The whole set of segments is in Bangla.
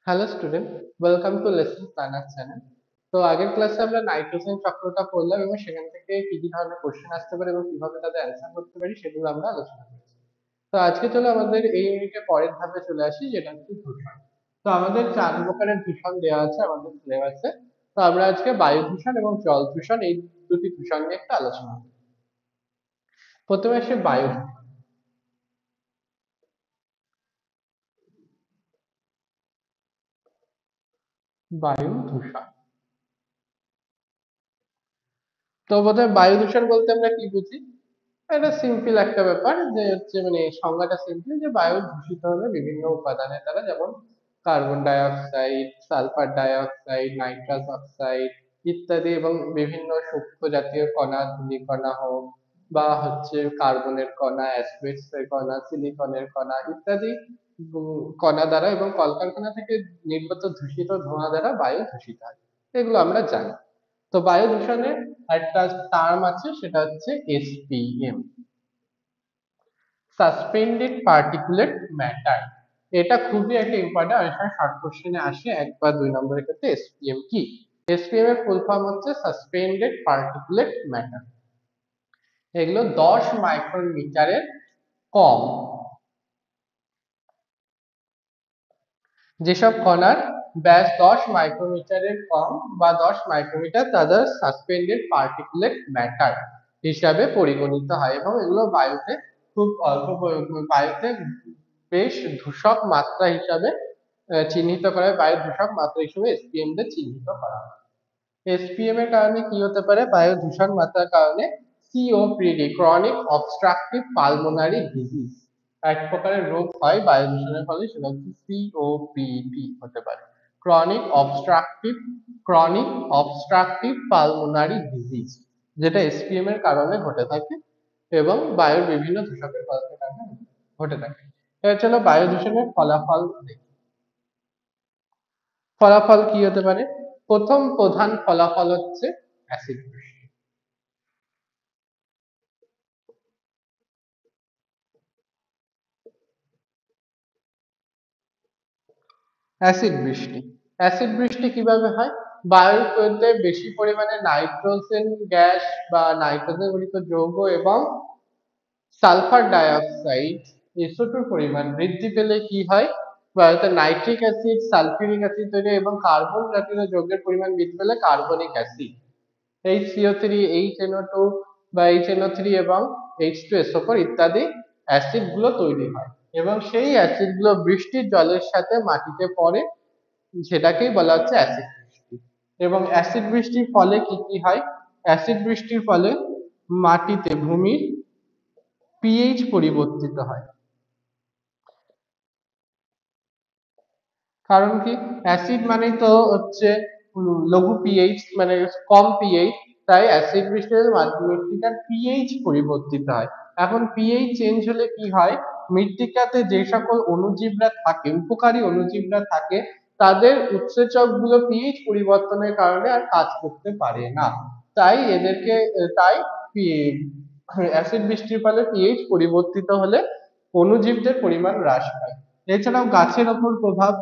Hello student, welcome to lesson planner channel. তো আগের ক্লাসে আমরা নাইট্রোজেন চক্রটা পড়লাম এবং সেখান থেকে কি কি ধরনের কোশ্চেন আসতে পারে এবং কিভাবে তাদের অ্যান্সার করতে পারি সেগুলো আমরা আলোচনা করেছি। তো আজকে চলো আমাদের এই ইউনিটের পরের ধাপে চলে আসি, যেটা হচ্ছে দূষণ। তো আমাদের 4 প্রকারের দূষণ দেওয়া আছে আমাদের সিলেবাসে। তো আমরা আজকে বায়ু দূষণ এবং জল দূষণ, এই দুটি দূষণ নিয়ে একটা আলোচনা করব। প্রথমে আসে বায়ু দূষণ। বায়ু দূষণ, তো বোধহয় বায়ু দূষণ বলতে আমরা কি বুঝি? এটা সিম্পল একটা ব্যাপার, যে হচ্ছে মানে সংজ্ঞাটা সিম্পল, যে বায়ু দূষিত হলে বিভিন্ন উপাদানের দ্বারা, যেমন carbon die oxide, sulphur die oxide, nitrous oxide ইত্যাদি, এবং বিভিন্ন সূক্ষ্ম জাতীয় কণা, ধূলিকণা হোক বা হচ্ছে কার্বনের কণা, অ্যাসবেস্টসের কণা, সিলিকনের কণা ইত্যাদি কণা দ্বারা এবং কলকারখানা থেকে নির্গত দূষিত ধোঁয়া দ্বারা বায়ু দূষিত হয়, এগুলো আমরা জানি। তো বায়ু দূষণের একটা টার্ম আছে, সেটা হচ্ছে এসপিএম, সাসপেন্ডেড পার্টিকুলেট ম্যাটার। এটা খুবই একটা ইম্পর্টেন্ট, অনেক সময় শর্ট কোশ্চেনে আসে 1 বা 2 নম্বরের ক্ষেত্রে এসপিএম কি। এসপিএম এর ফুল ফর্ম হচ্ছে সাসপেন্ডেড পার্টিকুলেট ম্যাটার। এগুলো 10 মাইক্রোমিটারের কম, যেসব কণার ব্যাস 10 মাইক্রোমিটারের কম বা 10 মাইক্রোমিটার, তাদের সাসপেন্ডেড পার্টিকুলেট ম্যাটার হিসাবে পরিগণিত হয়, এবং এগুলো বায়ুতে খুব অল্প বায়ুতে বেশ দূষক মাত্রা হিসাবে চিহ্নিত করা হয়। বায়ু দূষক মাত্রা হিসেবে এসপিএম দের চিহ্নিত করা হয়। এসপিএম এর কারণে কি হতে পারে? বায়ু দূষণ মাত্রার কারণে COPD, chronic obstructive pulmonary disease, এক প্রকারের রোগ হয় বায়ু দূষণের ফলে, সেটা হচ্ছে সিওপিডি হতে পারে, ক্রনিক অবস্ট্রাকটিভ পালমোনারি ডিজিজ, যেটা এসপিএম এর কারণে ঘটে থাকে এবং বায়ুর বিভিন্ন দূষকের কারণে ঘটে থাকে। এবার চলো বায়ু দূষণের ফলাফল দেখি। ফলাফল কি হতে পারে? প্রথম প্রধান ফলাফল হচ্ছে অ্যাসিড বৃষ্টি। অ্যাসিড বৃষ্টি, অ্যাসিড বৃষ্টি কিভাবে হয়? বায়ুর মধ্যে বেশি পরিমাণে নাইট্রোজেন গ্যাস বা নাইট্রোজেন গঠিত যৌগ এবং সালফার ডাই অক্সাইড, এসও2 পরিমাণ বৃদ্ধি পেলে কি হয়? বায়ুতে নাইট্রিক অ্যাসিড, সালফিউরিক অ্যাসিড তৈরি, এবং কার্বন জাতীয় যৌগের পরিমাণ বৃদ্ধি পেলে কার্বনিক অ্যাসিড, HCO3, HNO2 বা HNO3 এবং H2SO4 ইত্যাদি অ্যাসিড গুলো তৈরি হয়, এবং সেই অ্যাসিড গুলো বৃষ্টির জলের সাথে মাটিতে পড়ে, সেটাকেই বলা হচ্ছে অ্যাসিড বৃষ্টি। এবং অ্যাসিড বৃষ্টির ফলে কি কি হয়? অ্যাসিড বৃষ্টির ফলে মাটিতে, ভূমির পিএইচ পরিবর্তিত হয়। কারণ কি? অ্যাসিড মানেই তো হচ্ছে লঘু পিএইচ, মানে কম পিএইচ, তাই অ্যাসিড বৃষ্টিতে মৃত্তিকার পিএইচ পরিবর্তিত হয়। এখন পিএইচ চেঞ্জ হলে কি হয়? মৃত্তিকাতে যে সকল অণুজীবরা থাকে, উপকারী অণুজীবরা থাকে, তাদের উৎসেচক গুলো পিএইচ পরিবর্তনের কারণে আর কাজ করতে পারে না। তাই এদেরকে, তাই অ্যাসিড বৃষ্টির ফলে পিএইচ পরিবর্তিত হলে অণুজীবদের পরিমাণ হ্রাস পায়। এছাড়াও গাছের ওপর প্রভাব,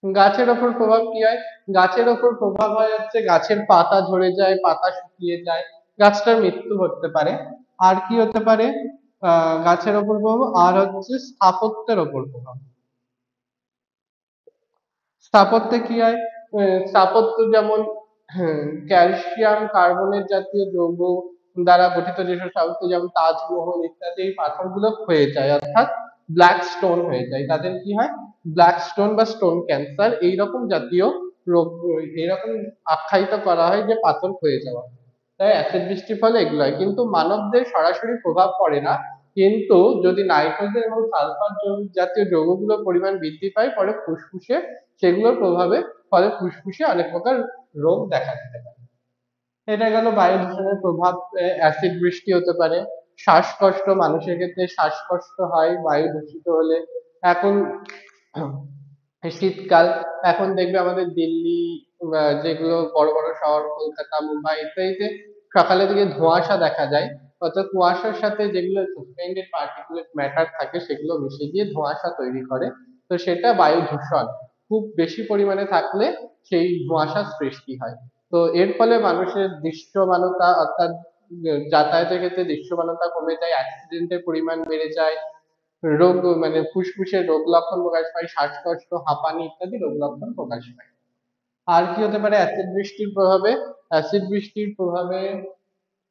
গাছের ওপর প্রভাব কি হয়? গাছের ওপর প্রভাব হয় হচ্ছে গাছের পাতা ঝরে যায়, পাতা শুকিয়ে যায়, গাছটার মৃত্যু হতে পারে। আর কি হতে পারে? গাছের ওপর প্রভাব আর হচ্ছে স্থাপত্যের ওপর প্রভাব। স্থাপত্যে কি হয়? স্থাপত্য যেমন ক্যালসিয়াম কার্বনেট জাতীয় যৌগ দ্বারা গঠিত যেসব স্থাপত্য, যেমন তাজমহল ইত্যাদি, এই পাথরগুলো ক্ষয়ে যায়, অর্থাৎ ব্ল্যাক স্টোন হয়ে যায়। তাদের কি হয়? ব্ল্যাক স্টোন বা স্টোন ক্যান্সার এইরকম জাতীয় রোগ, এইরকম আখ্যায়িত করা হয় যে পাথর ক্ষয়ে যাওয়া। তাই অ্যাসিড বৃষ্টির ফলে এগুলো হয়, কিন্তু মানবদের সরাসরি প্রভাব পড়ে না। কিন্তু যদি নাইট্রোজেন এবং সালফার জাতীয় যৌগগুলোর পরিমাণ বৃদ্ধি পায়, পরে ফুসফুসে সেগুলোর প্রভাবে, ফলে ফুসফুসে অনেক প্রকার রোগ দেখা দিতে পারে। এটা গেল বায়ু দূষণের প্রভাব। অ্যাসিড বৃষ্টি হতে পারে। শ্বাসকষ্ট, মানুষের ক্ষেত্রে শ্বাসকষ্ট হয় বায়ু দূষিত হলে। এখন শীতকাল, এখন দেখবে আমাদের দিল্লি যেগুলো বড় বড় শহর, কলকাতা, মুম্বাই ইত্যাদিতে সকালের দিকে ধোঁয়াশা দেখা যায়, অর্থাৎ কুয়াশার সাথে যেগুলো সাসপেন্ডেড পার্টিকুলেট ম্যাটার থাকে সেগুলো মিশে গিয়ে ধোঁয়াশা তৈরি করে। তো সেটা বায়ু দূষণ। খুব বেশি পরিমাণে থাকলে সেই ধোঁয়াশার সৃষ্টি হয়। তো এর ফলে মানুষের দৃশ্যমানতা, অর্থাৎ যাতায়াতের ক্ষেত্রে দৃশ্যমানতা কমে যায়, অ্যাক্সিডেন্টের পরিমাণ বেড়ে যায়, রোগ মানে ফুসফুসের রোগ লক্ষণ প্রকাশ পায়, শ্বাসকষ্ট, হাঁপানি ইত্যাদি রোগ লক্ষণ প্রকাশ পায়। আর কি হতে পারে অ্যাসিড বৃষ্টির প্রভাবে? অ্যাসিড বৃষ্টির প্রভাবে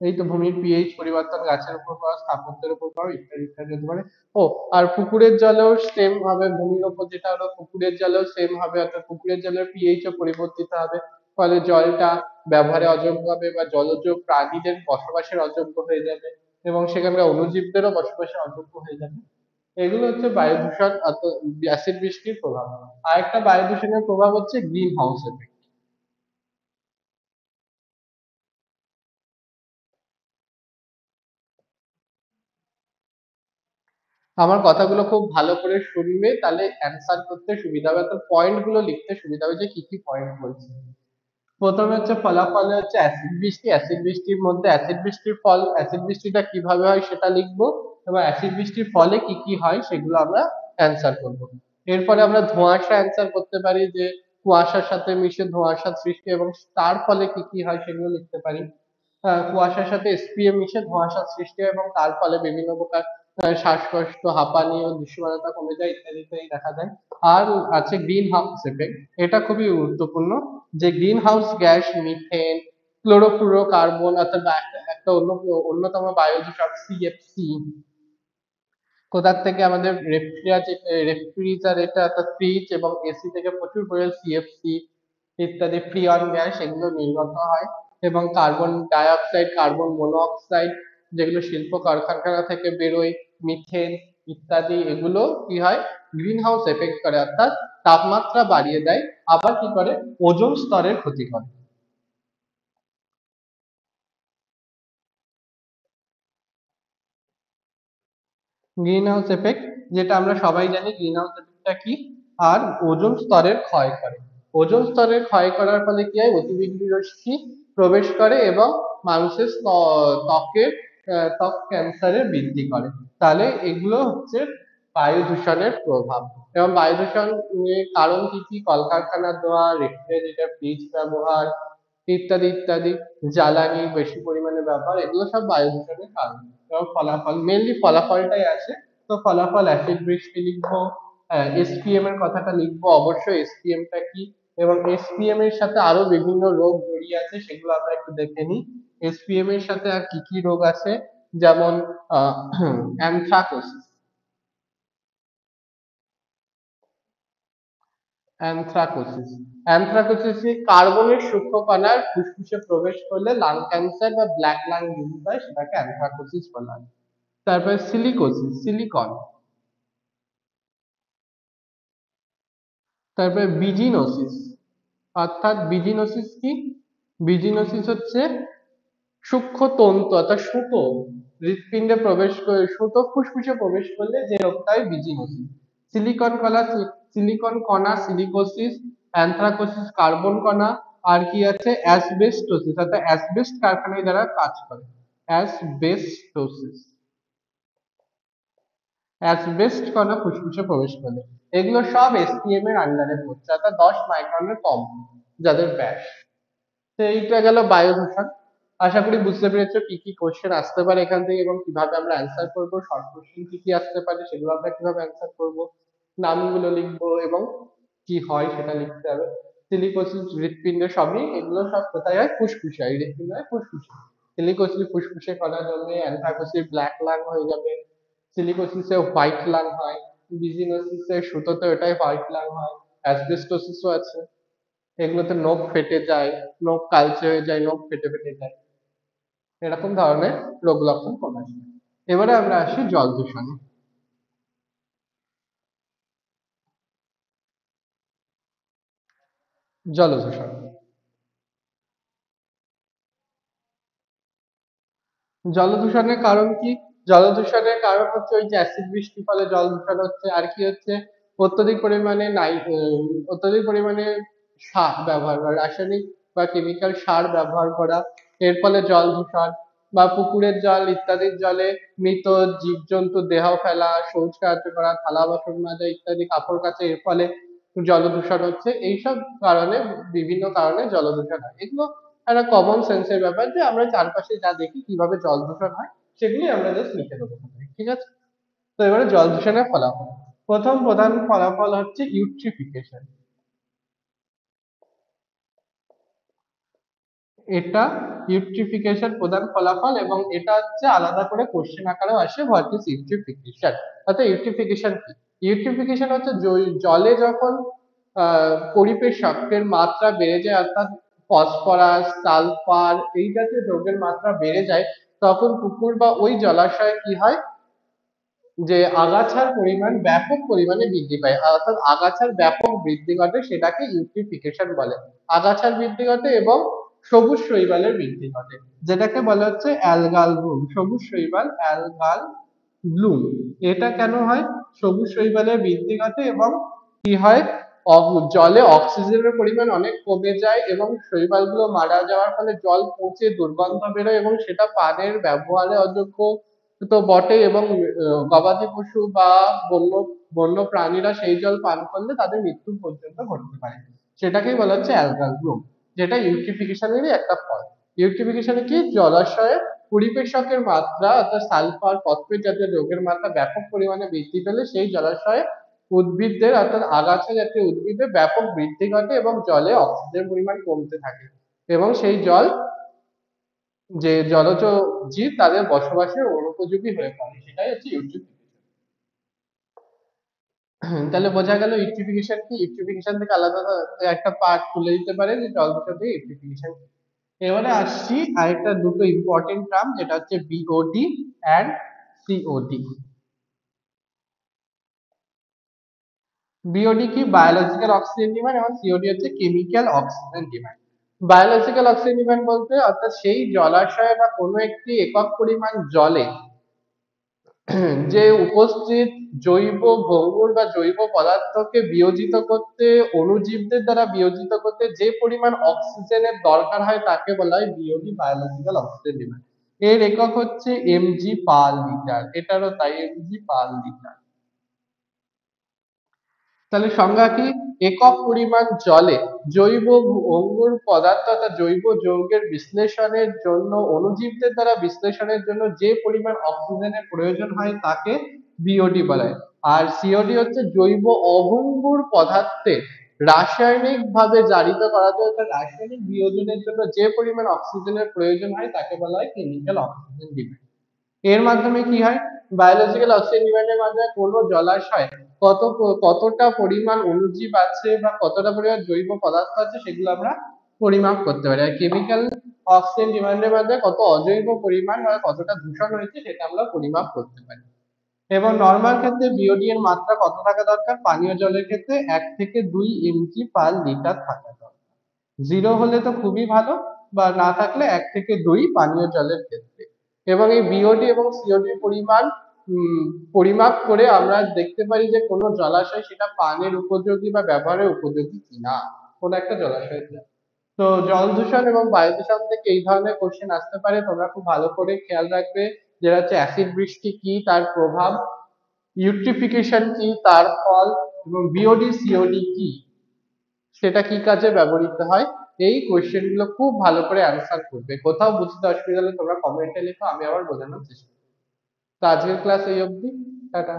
এই তো ভূমির পিএইচ পরিবর্তন, গাছের উপর পড়া, স্থাপত্যের উপর পড়া ইত্যাদি ইত্যাদি হতে পারে। ও, আর পুকুরের জলেও সেম হবে, ভূমির ওপর যেটা হলো পুকুরের জলেও সেম হবে, অর্থাৎ পুকুরের জলের পিএইচ ও পরিবর্তিত হবে। ফলে জলটা ব্যবহারে অযোগ্য হবে বা জলজ প্রাণীদের বসবাসের অযোগ্য হয়ে যাবে এবং সেখানকার অণুজীবদেরও বসবাসের অযোগ্য হয়ে যাবে। এগুলো হচ্ছে বায়ু দূষণ অর্থাৎ অ্যাসিড বৃষ্টির প্রভাব। আরেকটা বায়ু দূষণের প্রভাব হচ্ছে গ্রিন হাউস এফেক্ট। আমার কথাগুলো খুব ভালো করে শুনবে, তাহলে অ্যান্সার করতে সুবিধা হবে, তো পয়েন্ট গুলো লিখতে সুবিধা হবে যে কি কি পয়েন্ট বলছে। প্রথমে হচ্ছে ফলাফল হচ্ছে অ্যাসিড বৃষ্টি। অ্যাসিড বৃষ্টির মধ্যে অ্যাসিড বৃষ্টির ফল, অ্যাসিড বৃষ্টিটা কিভাবে হয় সেটা লিখবো এবং অ্যাসিড বৃষ্টির ফলে কি কি হয় সেগুলো আমরা অ্যান্সার করবো। এরপরে আমরা ধোঁয়াশা অ্যান্সার করতে পারি, যে কুয়াশার সাথে মিশে ধোঁয়াশা সৃষ্টি এবং তার ফলে কি কি হয় সেগুলো লিখতে পারি। কুয়াশার সাথে এসপিএম মিশে ধোঁয়াশা সৃষ্টি হয় এবং তার ফলে বিভিন্ন প্রকার শ্বাসকষ্ট, হাঁপানি ও দৃশ্যমানতা কমে যায় ইত্যাদি ইত্যাদি দেখা যায়। আর আছে গ্রিন হাউস এফেক্ট। এটা খুবই গুরুত্বপূর্ণ, যে green house gas methane, chlorofluoro carbon, অর্থাৎ একটা অন্যতম বায়ু দূষক সিএফসি, কোথার থেকে আমাদের রেফ্রিজারেটর অর্থাৎ ফ্রিজ এবং এসি থেকে প্রচুর পরিমাণ সিএফসি ইত্যাদি ফ্রিয়ন গ্যাস এগুলো নির্গত হয়। এবং carbon die oxide, carbon monoxide যেগুলো শিল্প কারখানা থেকে বেরোয়, মিথেন ইত্যাদি, এগুলো কি হয়, গ্রিন হাউস এফেক্ট করে, অর্থাৎ তাপমাত্রা বাড়িয়ে দেয়। আবার কি করে, ওজোন স্তরের ক্ষতি করে। গ্রিন হাউস এফেক্ট, যেটা আমরা সবাই জানি গ্রিন হাউস এফেক্টটা কি। আর ওজোন স্তরের ক্ষয় করে। ওজোন স্তরের ক্ষয় করার ফলে কি হয়, অতিবেগুনি রশ্মি প্রবেশ করে এবং মানুষের ত্বকের ত্বক ক্যান্সারের বৃদ্ধি করে। তাহলে এগুলো হচ্ছে বায়ু দূষণের প্রভাব। এবং বায়ু দূষণের কারণ কি কি, কলকারখানার ধোঁয়া, রেফ্রিজারেটর, ফ্রিজ ব্যবহার ইত্যাদি ইত্যাদি, জ্বালানি বেশি পরিমাণে ব্যবহার, এগুলো সব বায়ু দূষণের কারণ। এবং ফলাফল, মেনলি ফলাফলটাই আসে। তো ফলাফল অ্যাসিড বৃষ্টি লিখবো, এসপিএম এর কথাটা লিখবো অবশ্যই, এসপিএম টা কি এবং এসপিএম এর সাথে আরো বিভিন্ন রোগ জড়িয়ে আছে সেগুলো আমরা একটু দেখে নিই। এসপিএম এর সাথে আর কি কি রোগ আছে, যেমন অ্যানথ্রাকোসিস। অ্যানথ্রাকোসিস অ্যানথ্রাকোসিসে কার্বনের সূক্ষ্ম কণার ফুসফুসে প্রবেশ করলে লাং ক্যান্সার বা ব্ল্যাক লাং ডিজিজ হয়, সেটাকে অ্যানথ্রাকোসিস বলা হয়। তারপরে সিলিকোসিস, সিলিকন। তারপরে বিজিনোসিস, অর্থাৎ বিজিনোসিস কি, বিজিনোসিস হচ্ছে সূক্ষ্ম তন্তু অর্থাৎ সুতো হৃৎপিণ্ডে প্রবেশ করে, সুতো ফুসফুসে প্রবেশ করলে যে রোগটা হয় বিজিনোসিস। সিলিকন কণা, সিলিকন কণা সিলিকোসিস, অ্যানথ্রাকোসিস কার্বন কণা। আর কি আছে, অ্যাসবেস্টোসিস, অর্থাৎ অ্যাসবেস্ট কারখানায় যারা কাজ করে, অ্যাসবেস্টোসিস। অ্যাসবেস্ট কণা ফুসফুসে প্রবেশ করলে, এগুলো সব এসপিএম এর আন্ডারে পড়ছে, অর্থাৎ 10 মাইক্রনের কম যাদের ব্যাস। তো এইটা গেল বায়ু দূষণ। আশা করি বুঝতে পেরেছো কি কি কোশ্চেন আসতে পারে এখান থেকে এবং কিভাবে আমরা অ্যান্সার করবো, শর্ট কোশ্চেন কি কি আসতে পারে সেগুলো আমরা কিভাবে অ্যান্সার করবো, নামগুলো লিখবো এবং কি হয় সেটা লিখতে হবে। সিলিকোসিস হৃৎপিণ্ড সবই, এগুলো সব কোথায় হয়, ফুসফুসে হয়, হৃৎপিণ্ড হয় ফুসফুসে। সিলিকোসিস ফুসফুসে করার জন্য, অ্যানথ্রাকোসিস ব্ল্যাক লাং হয়ে যাবে, সিলিকোসিসে হোয়াইট লাং হয়, বিজিনোসিসে সুতোতে ওটাই হোয়াইট লাং হয়, অ্যাসবেস্টোসিসও আছে, এগুলোতে নখ ফেটে যায়, নখ কালচে হয়ে যায়, নখ ফেটে ফেটে যায়, এরকম ধরনের রোগ লক্ষণ প্রকাশ পায়। এবারে আমরা আসি জল দূষণে। জল দূষণ, জলদূষণের কারণ কি? জলদূষণের কারণ হচ্ছে ওই যে অ্যাসিড বৃষ্টির ফলে জল দূষণ হচ্ছে। আর কি হচ্ছে, অত্যধিক পরিমাণে অত্যধিক পরিমাণে সার ব্যবহার করা, রাসায়নিক বা কেমিক্যাল সার ব্যবহার করা, এর ফলে জল দূষণ। বা পুকুরের জল ইত্যাদির জলে মৃত জীবজন্তু দেহ ফেলা, শৌচ কার্য করা, থালা বাসন মাজা ইত্যাদি কাপড় কাচা, এর ফলে জল দূষণ হচ্ছে। এইসব কারণে, বিভিন্ন কারণে জল দূষণ হয়। এগুলো একটা কমন সেন্সের ব্যাপার যে আমরা চারপাশে যা দেখি কিভাবে জল দূষণ হয় সেগুলি আমরা জাস্ট লিখে দেবো, ঠিক আছে? তো এবারে জল দূষণের ফলাফল। প্রথম প্রধান ফলাফল হচ্ছে ইউট্রিফিকেশন। এটা ইউট্রিফিকেশন প্রধান ফলাফল, এবং এটা হচ্ছে আলাদা করে কোশ্চেন আকারেও আসে, হোয়াট ইজ ইউট্রিফিকেশন। অর্থাৎ ইউট্রিফিকেশন কি? ইউট্রিফিকেশন হচ্ছে জলে যখন পরিবেশকের মাত্রা বেড়ে যায়, অর্থাৎ ফসফরাস, সালফার এই জাতীয় যৌগের মাত্রা বেড়ে যায়, তখন পুকুর বা ওই জলাশয়ে কি হয়, যে আগাছার পরিমাণ ব্যাপক পরিমাণে বৃদ্ধি পায়, অর্থাৎ আগাছার ব্যাপক বৃদ্ধি ঘটে, সেটাকে ইউট্রিফিকেশন বলে। আগাছার বৃদ্ধি ঘটে এবং সবুজ শৈবালের বৃদ্ধি ঘটে, যেটাকে বলা হচ্ছে অ্যালগাল ব্লুম। সবুজ শৈবাল, অ্যালগাল ব্লুম। এটা কেন হয়? সবুজ শৈবালের বৃদ্ধি ঘটে এবং কি হয়, জলে অক্সিজেনের পরিমাণ অনেক কমে যায় এবং শৈবালগুলো মারা যাওয়ার ফলে জল পচে দুর্গন্ধ বেরোয় এবং সেটা পানের ব্যবহারে অযোগ্য তো বটে, এবং গবাদি পশু বা বন্য বন্য প্রাণীরা সেই জল পান করলে তাদের মৃত্যু পর্যন্ত ঘটতে পারে। সেটাকেই বলা হচ্ছে অ্যালগাল ব্লুম, যেটা ইউট্রিফিকেশনেরই একটা ফল। ইউট্রিফিকেশনে কি, জলাশয়ে পরিবেশকের মাত্রা অর্থাৎ সালফার, ফসফেট জাতীয় যৌগের মাত্রা ব্যাপক পরিমাণে বৃদ্ধি পেলে সেই জলাশয়ে উদ্ভিদদের অর্থাৎ আগাছা জাতীয় উদ্ভিদের ব্যাপক বৃদ্ধি ঘটে এবং জলে অক্সিজেনের পরিমাণ কমতে থাকে, এবং সেই জল যে জলজ জীব তাদের বসবাসের অনুপযোগী হয়ে পড়ে, সেটাই হচ্ছে ইউট্রিফিকেশন। তাহলে বোঝা গেল ইউট্রিফিকেশন কি। ইউট্রিফিকেশন থেকে আলাদা একটা পার্ট তুলে দিতে পারে যে জল দূষণ থেকে ইউট্রিফিকেশন। এবারে আসছি আরেকটা দুটো ইম্পর্টেন্ট টার্ম, যেটা হচ্ছে বিওডি অ্যান্ড সিওডি। বিওডি কি, বায়োলজিক্যাল অক্সিজেন ডিমান্ড, এবং সিওডি হচ্ছে chemical oxygen demand. Biological oxygen demand বলতে অর্থাৎ সেই জলাশয়ে বা কোনো একটি একক পরিমাণ জলে যে উপস্থিত জৈব ভঙ্গুর বা জৈব পদার্থকে বিয়োজিত করতে, অণুজীবদের দ্বারা বিয়োজিত করতে যে পরিমাণ অক্সিজেনের দরকার হয় তাকে বলা হয় বিওডি, বায়োলজিক্যাল অক্সিজেন ডিমান্ড। এর একক হচ্ছে এমজি পার লিটার, এটারও তাই, এমজি পার লিটার। তাহলে সংজ্ঞা কি, একক পরিমাণ জলে জৈব ভঙ্গুর পদার্থ অর্থাৎ জৈব যৌগের বিশ্লেষণের জন্য, অণুজীবদের দ্বারা বিশ্লেষণের জন্য যে পরিমাণ অক্সিজেনের প্রয়োজন হয় তাকে বিওডি বলা হয়। আর সিওডি হচ্ছে জৈব অভঙ্গুর পদার্থে রাসায়নিক ভাবে জারিত করা যায়, অর্থাৎ রাসায়নিক বিয়োজনের জন্য যে পরিমাণ অক্সিজেনের প্রয়োজন হয় তাকে বলা হয় কেমিক্যাল অক্সিজেন ডিমান্ড। এর মাধ্যমে কি হয়, বায়োলজিক্যাল অক্সিজেন ডিমান্ডের মাধ্যমে কোনো জলাশয় কতটা পরিমাণ অণুজীব আছে বা কতটা পরিমাণ জৈব পদার্থ আছে সেগুলো আমরা পরিমাপ করতে পারি। আর কেমিক্যাল অক্সিজেন ডিমান্ডের মাধ্যমে কত অজৈব পরিমাণ বা কতটা দূষণ হয়েছে সেটা আমরা পরিমাপ করতে পারি। এবং নর্মাল ক্ষেত্রে বিওডি এর মাত্রা কত থাকা দরকার, পানীয় জলের ক্ষেত্রে 1 থেকে 2 এমজি পার লিটার থাকা দরকার। 0 হলে তো খুবই ভালো, বা না থাকলে 1 থেকে 2 পানীয় জলের ক্ষেত্রে। এবং এই বিওডি এবং সিওডি পরিমাণ পরিমাপ করে আমরা দেখতে পারি যে কোনো জলাশয় সেটা পানের উপযোগী বা ব্যবহারের উপযোগী কিনা, কোনো একটা জলাশয়। তো জল দূষণ এবং বায়ু দূষণ থেকে এই ধরনের কোশ্চেন আসতে পারে, তোমরা খুব ভালো করে খেয়াল রাখবে। যেটা হচ্ছে অ্যাসিড বৃষ্টি কি, তার প্রভাব, ইউট্রিফিকেশন কি, তার ফল, এবং বিওডি সিওডি কি, সেটা কি কাজে ব্যবহৃত হয়। এই কোশ্চেন গুলো খুব ভালো করে অ্যান্সার করবে। কোথাও বুঝতে অসুবিধা হলে তোমরা কমেন্টে লিখো, আমি আবার বোঝানোর চেষ্টা করবো। তো আজকের ক্লাস এই অবধি, টাটা।